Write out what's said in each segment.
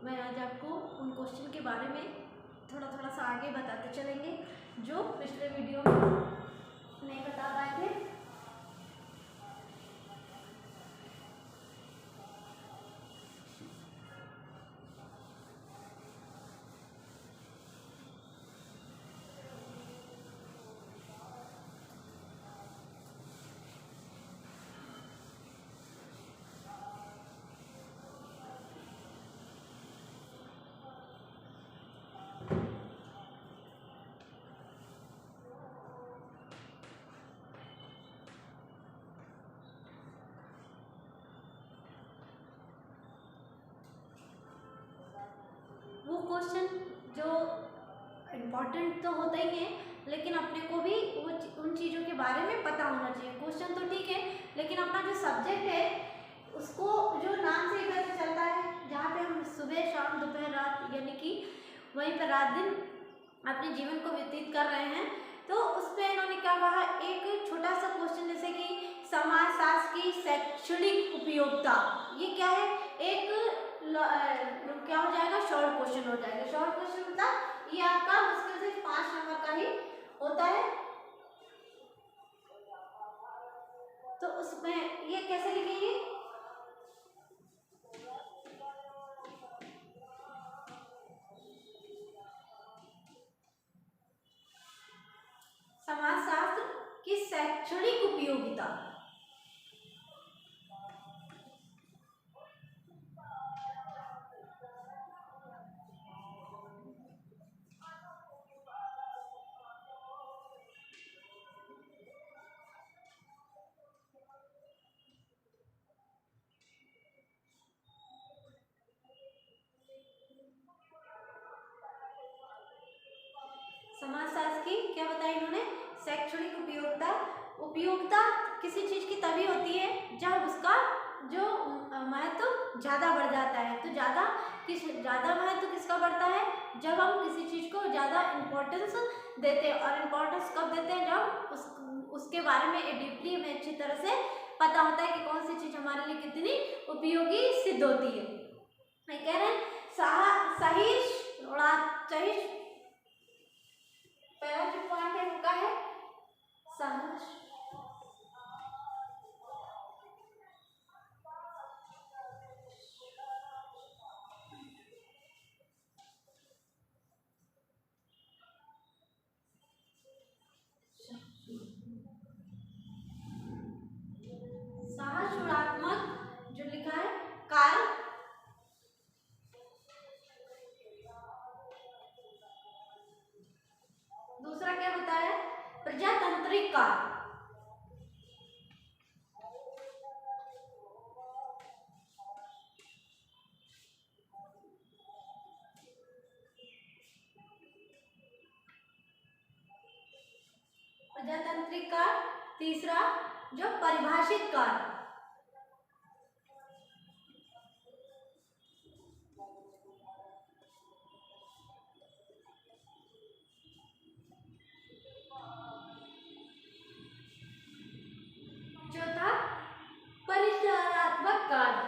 मैं आज आपको उन क्वेश्चन के बारे में थोड़ा थोड़ा सा आगे बताते चलेंगे जो पिछले वीडियो में नहीं बता पाए थे। वो क्वेश्चन जो इम्पोर्टेंट तो होता ही है, लेकिन अपने को भी वो उन चीज़ों के बारे में पता होना चाहिए। क्वेश्चन तो ठीक है, लेकिन अपना जो सब्जेक्ट है उसको जो नाम से ही पता चलता है, जहाँ पे हम सुबह शाम दोपहर रात यानी कि वहीं पर रात दिन अपने जीवन को व्यतीत कर रहे हैं। तो उस पर इन्होंने क्या कहा, एक छोटा सा क्वेश्चन जैसे कि समाजशास्त्र की शैक्षणिक उपयोगिता, ये क्या है, एक क्या हो जाएगा, शॉर्ट क्वेश्चन हो जाएगा। शॉर्ट क्वेश्चन मतलब ये आपका मुश्किल से 5 नंबर का ही होता है। तो उसमें ये कैसे लिखेंगे, समाजशास्त्र की शैक्षणिक उपयोगिता। समाजशास्त्र की क्या बताया इन्होंने, शैक्षणिक उपयोगिता। उपयोगिता किसी चीज की तभी होती है जब उसका जो महत्व ज्यादा बढ़ जाता है। तो ज्यादा महत्व किसका बढ़ता है, जब हम किसी चीज को ज्यादा इम्पोर्टेंस देते हैं। और इम्पोर्टेंस कब देते हैं, जब उसके बारे में डीपली हमें अच्छी तरह से पता होता है कि कौन सी चीज हमारे लिए कितनी उपयोगी सिद्ध होती है। कह रहे हैं सही पहला जो पॉइंट है वो क्या है, सहज सहसुरात्मक जो लिखा है कार्य। दूसरा क्या बताया, प्रजातांत्रिक कार्य। प्रजातांत्रिक कार्य। तीसरा जो परिभाषित कार्य। चौथा परिचयात्मक कार्य।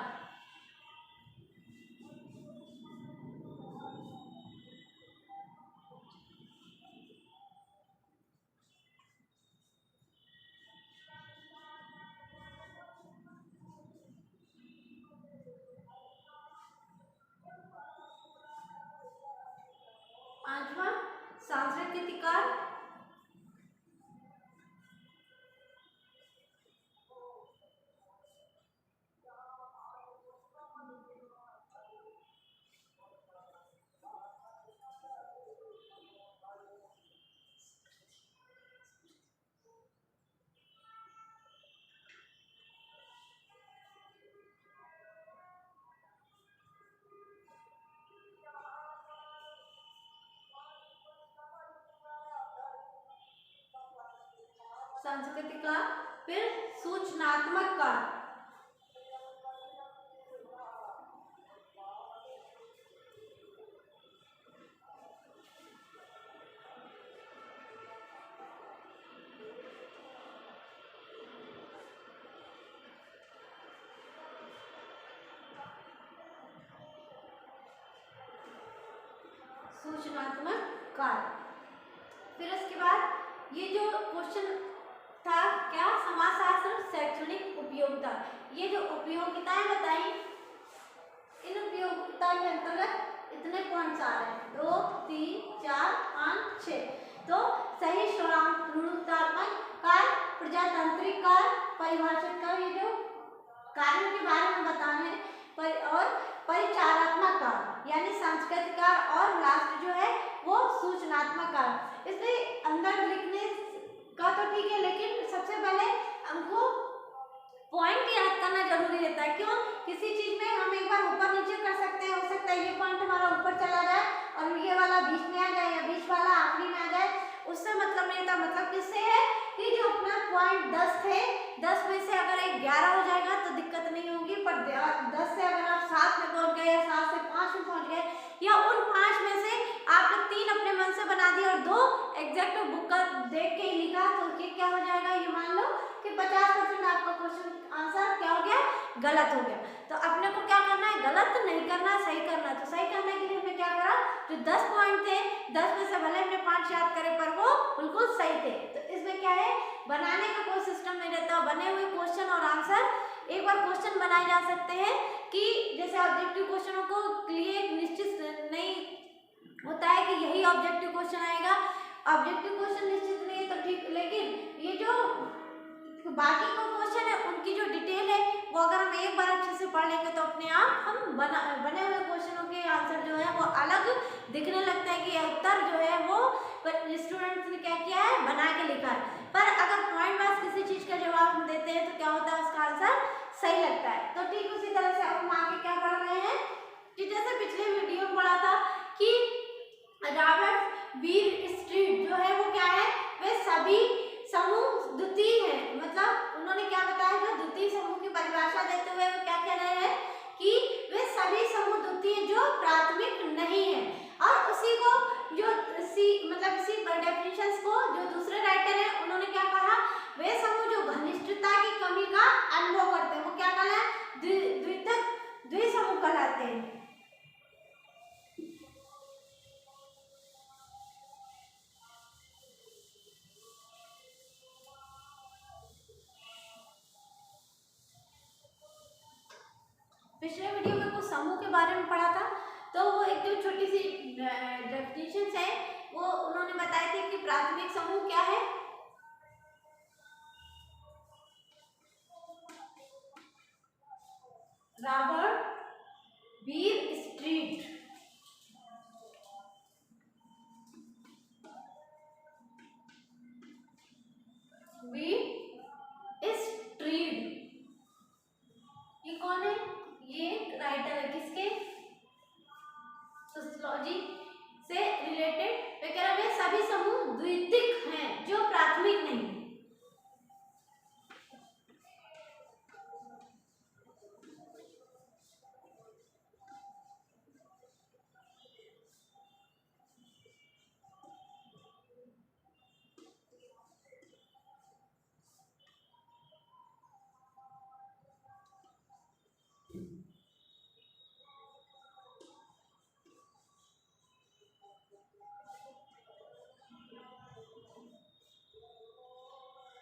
पांचवा सांस्कृतिक कार्य। सांस्कृतिक कार्य। फिर सूचनात्मक कार्य। सूचनात्मक कार्य। फिर उसके बाद ये जो क्वेश्चन था क्या, समाजशास्त्र शैक्षणिक उपयोगिता। ये जो उपयोगिताएं बताई, इन उपयोगिता के अंतर्गत इतने पॉइंट्स आ रहे हैं, 2 3 4 5 6। तो सही ऋणात्मक कार्य, प्रजातांत्रिक कार्य, परिभाषित कार्य, ये जो कार्यों के बारे में बताने और परिचारात्मक कार्य यानी सांस्कृतिक कार्य, और लास्ट जो है वो सूचनात्मक कार्य। इसमें अंदर लिखने का तो ठीक है, लेकिन सबसे पहले हमको पॉइंट याद करना जरूरी रहता है। क्यों, किसी चीज में हम एक बार ऊपर नीचे कर सकते हैं, हो सकता है ये पॉइंट हमारा ऊपर चला जाए और ये वाला बीच में आ जाए या बीच वाला आखिरी में आ जाए, उससे मतलब नहीं था। मतलब किससे है कि जो अपना पॉइंट 10 थे, 10 में से अगर एक 11 हो जाएगा तो दिक्कत नहीं होगी, पर 10 से अगर आप 7 में पहुंच गए या 7 से 5 में पहुंच गए, या उन 5 में से आपने 3 अपने मन से बना दिए और 2 एग्जैक्ट बुक का देख के ही लिखा, तो ये क्या हो जाएगा, ये मान लो कि 50% आपका क्वेश्चन आंसर क्या हो गया, गलत हो गया। तो अपने को क्या करना है, गलत नहीं करना, सही करना। तो सही करने के लिए हमने क्या करा, जो 10 पॉइंट थे, 10 में से भले हमने 5 याद करे पर वो बिल्कुल सही थे। तो इसमें क्या है, बनाने का कोई सिस्टम नहीं रहता, बने हुए क्वेश्चन और आंसर एक बार क्वेश्चन बनाए जा सकते हैं कि जैसे ऑब्जेक्टिव क्वेश्चनों को क्लियर निश्चित नहीं होता है कि यही ऑब्जेक्टिव क्वेश्चन आएगा, ऑब्जेक्टिव क्वेश्चन निश्चित नहीं है तो ठीक, लेकिन ये जो बाकी का क्वेश्चन है उनकी जो डिटेल है वो अगर हम एक बार अच्छे से पढ़ लेंगे तो अपने आप हम बने हुए क्वेश्चनों के आंसर जो है वो अलग दिखने लगते हैं कि उत्तर जो है वो स्टूडेंट्स ने क्या किया है, बना के लिखा है। पर अगर पॉइंट वाइज किसी चीज का जवाब हम देते हैं तो क्या होता है, उसका आंसर सही लगता है। तो ठीक उसी तरह से अब हम आगे क्या पढ़ रहे हैं कि जैसे पिछले वीडियो में पढ़ा था कि रॉबर्ट बीर स्ट्रीट जो है वो क्या है, वे सभी समूह द्वितीय है। मतलब उन्होंने क्या बताया, जो द्वितीय समूह की परिभाषा देते हुए वो क्या कह रहे हैं कि वे सभी समूह द्वितीय जो प्राथमिक नहीं है। और उसी को जो मतलब इसी डेफिनेशंस को जो दूसरे राइटर हैं उन्होंने क्या कहा, वे समूह जो घनिष्ठता की कमी का अनुभव करते हैं वो क्या कहलाते, द्विसमूह कहलाते हैं। पिछले वीडियो में कुछ समूह के बारे में पढ़ा था, तो वो एक जो छोटी सी डेफिनेशंस है वो उन्होंने बताए थे कि प्राथमिक समूह क्या है, रॉबर्ट बीर स्ट्रीट ये कौन है, ये राइटर है किसके, सोशियोलॉजी से रिलेटेड। वे कह रहे हैं सभी समूह द्वितीयक हैं जो प्राथमिक नहीं।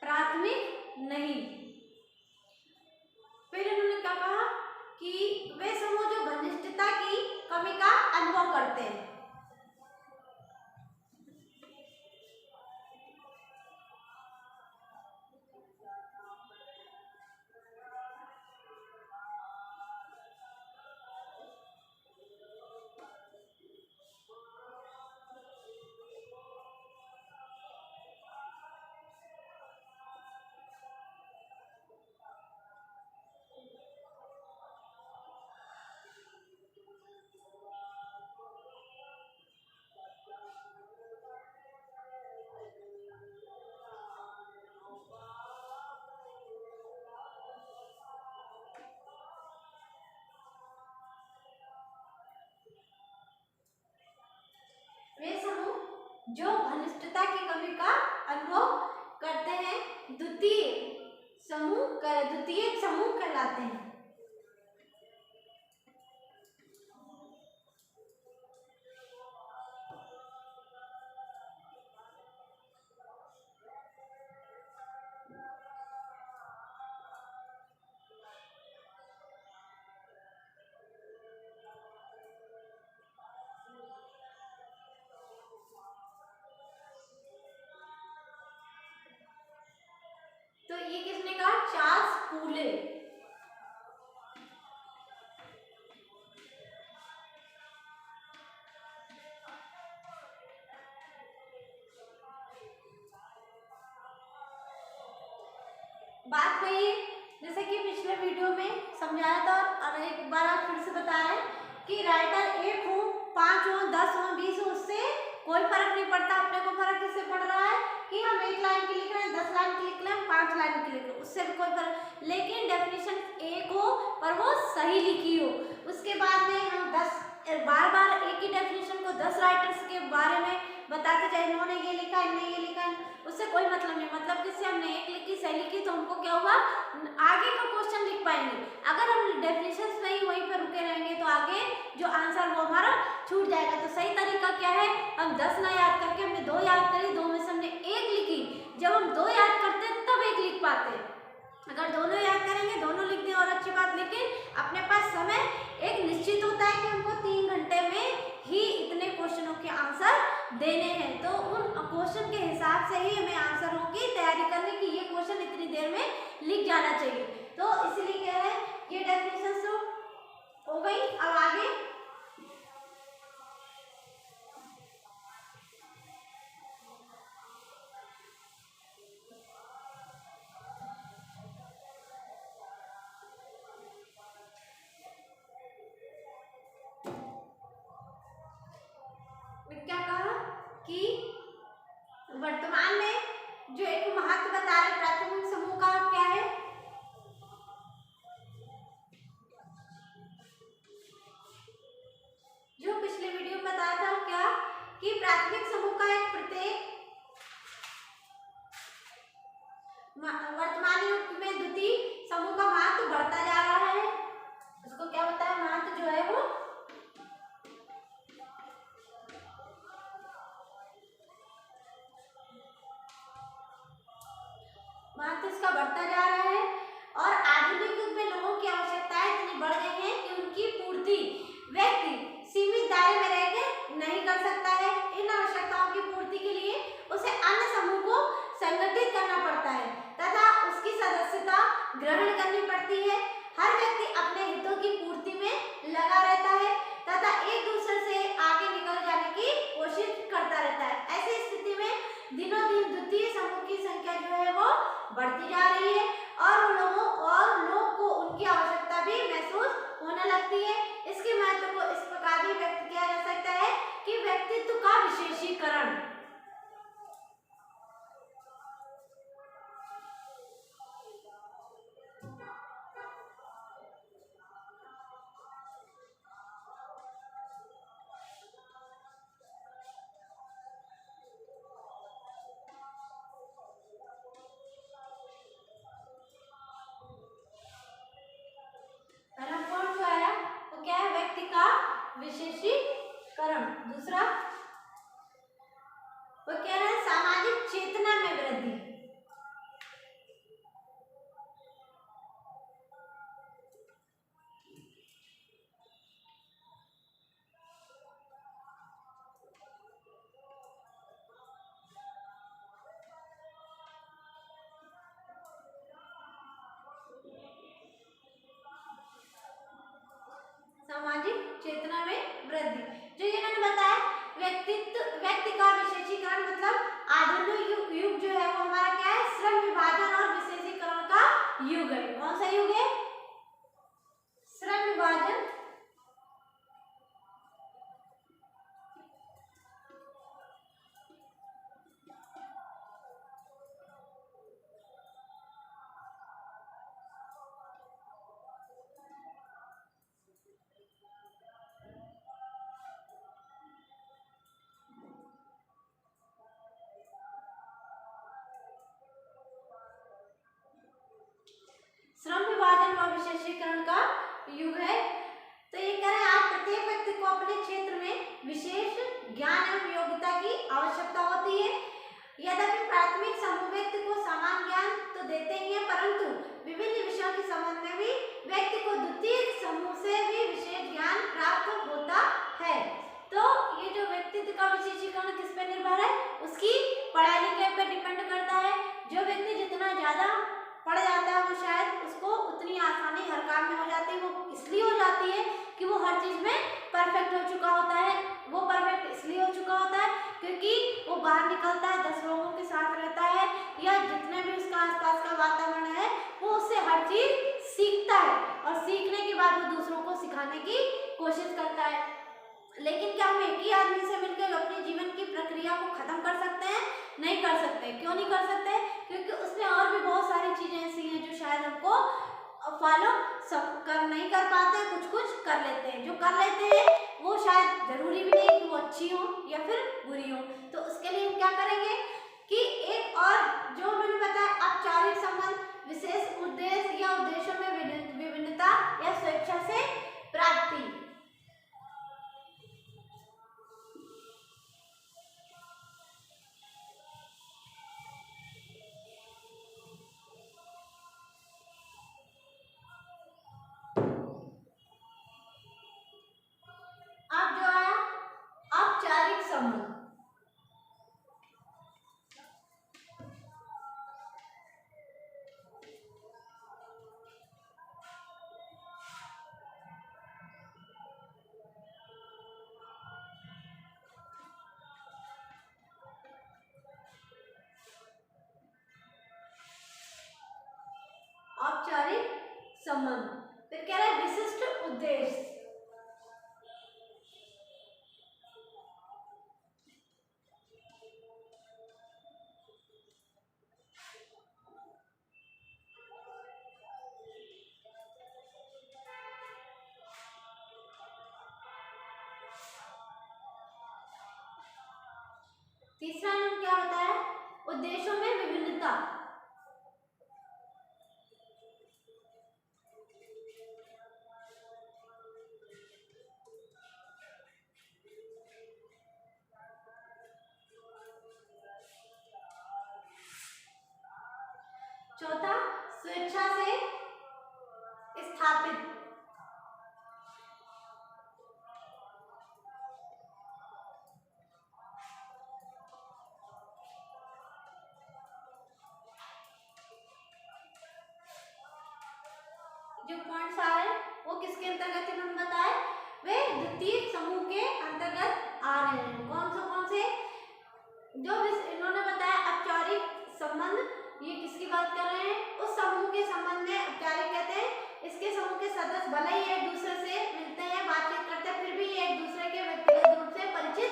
प्राथमिक नहीं। फिर उन्होंने क्या कहा कि वे समूह जो घनिष्ठता की कमी का अनुभव करते हैं। वे समूह जो घनिष्ठता की कमी का अनुभव करते हैं द्वितीय समूह कहलाते हैं। तो ये किसने कहा? चार्ल्स फूले। बात वही है जैसे कि पिछले वीडियो में समझाया था और एक बार आप फिर से बता रहे हैं कि राइटर 1 हो, 5 हो, 10 हो, 20 हो, उससे कोई फर्क नहीं पड़ता। अपने को फर्क किससे पड़ रहा है कि हम 1 लाइन की लिख रहे हैं, 10 लाइन की लिख रहे हैं, 5 लाइन की लिख रहे हैं, उससे भी कोई फर्क। लेकिन डेफिनेशन एक हो पर वो सही लिखी हो। उसके बाद में हम 10 बार बार एक ही डेफिनेशन को 10 राइटर्स के बारे में बताते जाए, इन्होंने ये लिखा, इन्होंने ये लिखा, उससे कोई मतलब नहीं। मतलब किससे हमने एक लिखी, सही लिखी, तो हमको क्या हुआ, आगे का क्वेश्चन लिख पाएंगे। अगर हम डेफिनेशंस में ही वहीं पर रुके रहेंगे तो आगे जो आंसर वो हमारा छूट जाएगा। तो सही तरीका क्या है, हम 10 ना याद करके हमने 2 याद करी, 2 में से हमने 1 लिखी। जब हम 2 याद करते हैं तब 1 लिख पाते हैं। अगर दोनों याद करेंगे, दोनों लिख दें और अच्छी बात, लेकिन अपने पास समय एक निश्चित होता है कि हमको 3 घंटे में ही इतने क्वेश्चनों के आंसर देने हैं। तो उन क्वेश्चन के हिसाब से ही हमें आंसरों की तैयारी करनी कि ये क्वेश्चन इतनी देर में लिख जाना चाहिए। तो इसलिए क्या है, ये डेफिनेशन हो गई। अब आगे क्या कहा कि वर्तमान में जो एक महत्व बता रहे प्राथमिक समूह का क्या है, जो पिछले वीडियो में बताया था क्या कि प्राथमिक समूह का एक प्रत्येक वर्तमान युग में द्वितीय समूह का महत्व बढ़ता जा रहा है। उसको क्या बताया, महत्व जो है वो महत्व इसका बढ़ता जा रहा है। और आधुनिक युग में लोगों की आवश्यकताएं इतनी बढ़ गई हैं कि उनकी पूर्ति व्यक्ति सीमित दायरे में रहकर नहीं कर सकता है। इन आवश्यकताओं की पूर्ति के लिए उसे अन्य समूह को संगठित करना पड़ता है तथा उसकी सदस्यता ग्रहण करनी पड़ती है। हर व्यक्ति अपने हितों की पूर्ति में लगा रहता है तथा एक दूसरे से आगे निकल जाने की कोशिश करता रहता है। ऐसी स्थिति में दिनों दिन द्वितीय समूह की संख्या जो है वो बढ़ती जा रही है और लोग को उनकी आवश्यकता भी महसूस होने लगती है। इसके महत्व को इस प्रकार भी व्यक्त किया जा सकता है कि व्यक्तित्व का विशेषीकरण। विशेषीकरण। दूसरा वो कह रहा है सामाजिक चेतना में वृद्धि। सामाजिक चेतना में वृद्धि जो इन्होंने बताया, व्यक्ति का विशेषीकरण मतलब आधुनिक युग जो है वो हमारा क्या है, श्रम विभाजन और विशेषीकरण का युग है। कौन सा युग है, श्रम विभाजन श्रम विभाजन व विशेषीकरण का युग है। तो ये कह रहे हैं आज प्रत्येक व्यक्ति को अपने क्षेत्र में विशेष ज्ञान एवं योग्यता की आवश्यकता होती है। यद्यपि प्राथमिक समूह व्यक्ति को समान ज्ञान तो देते ही है, परंतु विभिन्न विषयों के संबंध में भी व्यक्ति को द्वितीय समूह से भी विशेष ज्ञान प्राप्त होता है। तो ये जो व्यक्तित्व का विशेषीकरण किस पे निर्भर है, उसकी पढ़ाई लिखाई पे डिपेंड करता है। जो व्यक्ति जितना ज्यादा वो हर चीज में परफेक्ट हो चुका होता है। वो परफेक्ट इसलिए हो चुका होता है क्योंकि वो बाहर निकलता है, 10 लोगों के साथ रहता है, या जितने भी उसका आसपास का वातावरण है वो उससे हर चीज सीखता है, और सीखने के बाद वो दूसरों को सिखाने की कोशिश करता है। लेकिन क्या हम एक ही आदमी से मिलकर अपने जीवन की प्रक्रिया को खत्म कर सकते हैं? नहीं कर सकते। क्यों नहीं कर सकते? क्योंकि उसमें और भी बहुत सारी चीजें ऐसी हैं जो शायद हमको फॉलो सब कर नहीं कर पाते, कुछ कुछ कर लेते हैं। जो कर लेते हैं वो शायद जरूरी भी नहीं कि वो अच्छी हो या फिर बुरी हो। तो उसके लिए हम क्या करेंगे कि एक और जो मैंने बताया औपचारिक संबंध, विशेष उद्देश्य या उद्देश्यों में विभिन्नता या स्वेच्छा से प्राप्ति। अब जो आया औपचारिक संबंध, औपचारिक संबंध। फिर कह रहा है विशिष्ट उद्देश्य। तीसरा नियम क्या होता है? उद्देश्यों में विभिन्नता। चौथा स्वेच्छा से स्थापित। जो पॉइंट्स आ रहे हैं वो किसके अंतर्गत इन्होंने बताए? वे द्वितीय समूह के अंतर्गत आ रहे हैं। कौन से? जो इन्होंने बताया औपचारिक संबंध, ये किसकी बात कर रहे हैं? उस समूह के संबंध में औपचारिक कहते हैं। इसके समूह के सदस्य भले ही एक दूसरे से मिलते हैं, बातचीत करते हैं, फिर भी एक दूसरे के व्यक्तिगत रूप से परिचित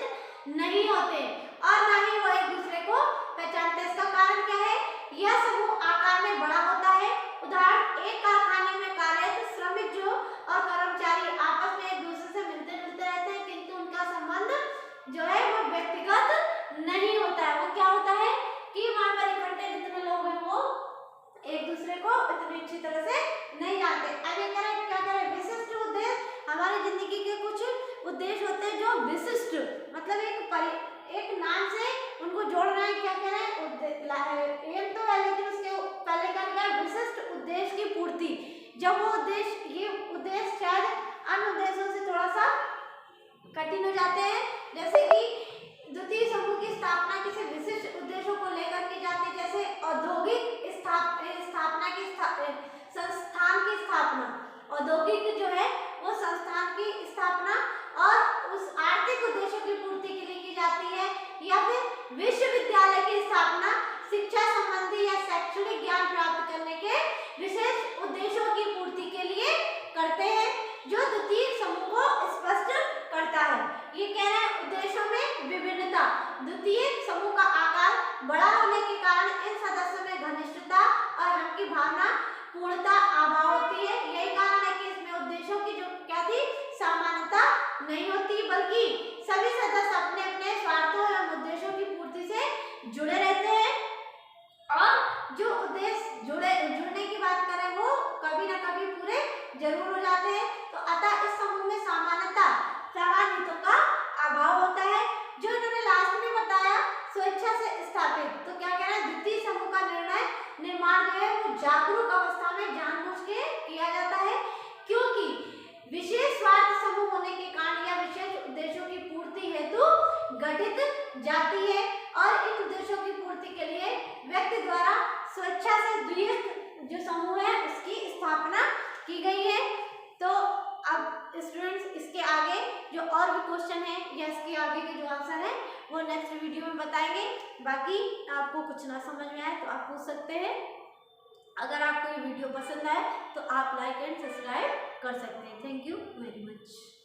नहीं होते और न ही वो एक दूसरे को पहचानते। इसका कारण क्या है? यह समूह आकार में बड़ा होता है। उदाहरण, एक कारखाने में कार्यरत श्रमिक जो और कर्मचारी आपस में एक दूसरे से मिलते जुलते रहते हैं, किंतु उनका संबंध जो है वो व्यक्तिगत नहीं होता है। वो क्या होता है कि वहां पर इकट्ठे जितने लोग हैं वो एक दूसरे को इतनी अच्छी तरह से नहीं जानते। अब ये क्या करें? विशिष्ट उद्देश्य। हमारी जिंदगी के कुछ उद्देश्य होते हैं जो विशिष्ट, मतलब एक नाम से उनको जोड़ना है। क्या कह रहे हैं? एम तो है, लेकिन उसके पहले क्या किया? विशिष्ट उद्देश्य की पूर्ति। जब वो उद्देश्य, ये उद्देश्य शायद अन्य उद्देश्यों से थोड़ा सा कठिन हो जाते हैं, जैसे कि द्वितीय समूह की स्थापना किसी विशिष्ट उद्देश्यों को लेकर की जाती है, जैसे औद्योगिक स्थापना की संस्थान की स्थापना। औद्योगिक जो है वो संस्थान की स्थापना और उस आर्थिक उद्देश्यों की पूर्ति के लिए की जाती है, या फिर विश्वविद्यालय की स्थापना शिक्षा संबंधी या शैक्षणिक ज्ञान प्राप्त करने के विशेष उद्देश्यों की पूर्ति के लिए करते हैं, जो द्वितीय समूह को स्पष्ट करता है। ये कह रहे हैं उद्देश्यों में विभिन्नता। द्वितीय समूह का आकार बड़ा होने के कारण इन सदस्यों में घनिष्ठता और हम की भावना पूर्णता अभाव होती है। यही कारण है कि इसमें उद्देश्यों की जो क्या थी? समानता नहीं होती, बल्कि सभी सदस्य अपने अपने स्वार्थों एवं उद्देश्यों की पूर्ति से जुड़े रहते हैं, और जो उद्देश्य जुड़ने की बात करें वो कभी ना कभी पूरे जरूर हो जाते हैं। तो अतः इस समूह में समानता, समान हितों का अभाव होता है। जो इन्होंने लास्ट में बताया स्वेच्छा से स्थापित, तो क्या कह रहे हैं? द्वितीय समूह का निर्माण जो है वो जागरूक अवस्था में जानबूझ के किया जाता है, क्योंकि विशेष स्वार्थ समूह होने के कारण या विशेष उद्देश्यों की पूर्ति हेतु गठित जाती है, और इन उद्देश्यों की पूर्ति के लिए व्यक्ति द्वारा स्वेच्छा से द्वितीय जो समूह है उसकी स्थापना की गई है। तो अब स्टूडेंट्स इसके आगे जो और भी क्वेश्चन है या इसके आगे के जो आंसर है वो नेक्स्ट वीडियो में बताएंगे। बाकी आपको कुछ ना समझ में आए तो आप पूछ सकते हैं। अगर आपको ये वीडियो पसंद आए तो आप लाइक एंड सब्सक्राइब कर सकते हैं। Thank you very much.